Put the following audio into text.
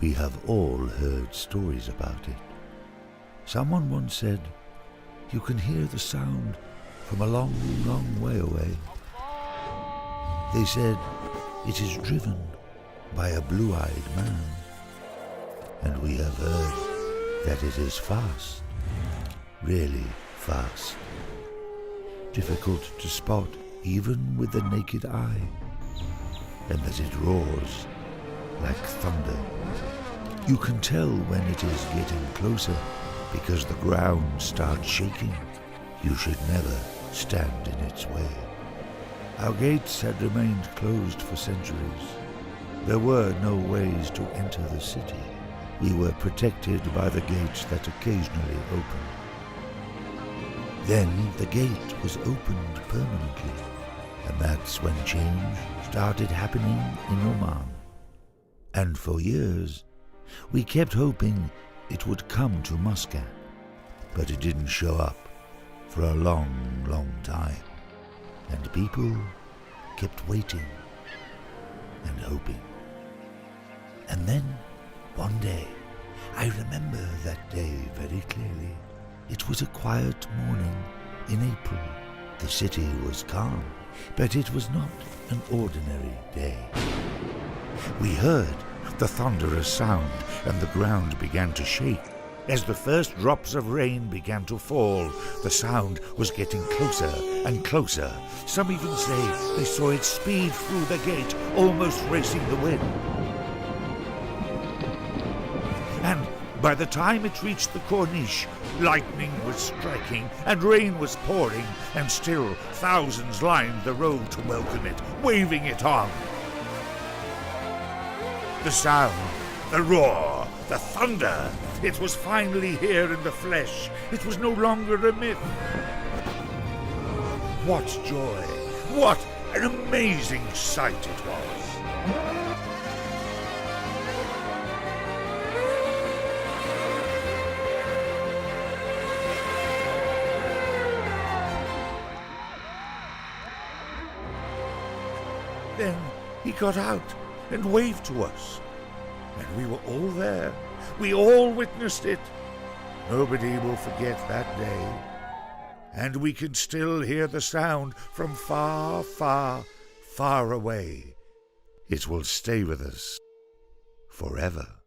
We have all heard stories about it. Someone once said, you can hear the sound from a long, long way away. They said it is driven by a blue-eyed man. And we have heard that it is fast, really fast. Difficult to spot even with the naked eye, and that it roars like thunder. You can tell when it is getting closer because the ground starts shaking. You should never stand in its way. Our gates had remained closed for centuries. There were no ways to enter the city. We were protected by the gates that occasionally opened. Then the gate was opened permanently, and that's when change started happening in Oman. And for years, we kept hoping it would come to Muscat, but it didn't show up for a long, long time. And people kept waiting and hoping. And then, one day, I remember that day very clearly. It was a quiet morning in April. The city was calm, but it was not an ordinary day. We heard the thunderous sound, and the ground began to shake. As the first drops of rain began to fall, the sound was getting closer and closer. Some even say they saw it speed through the gate, almost racing the wind. And by the time it reached the corniche, lightning was striking and rain was pouring, and still thousands lined the road to welcome it, waving it on. The sound, the roar, the thunder, it was finally here in the flesh. It was no longer a myth. What joy! What an amazing sight it was! Then he got out and waved to us, and we were all there. We all witnessed it. Nobody will forget that day. And we can still hear the sound from far, far, far away. It will stay with us forever.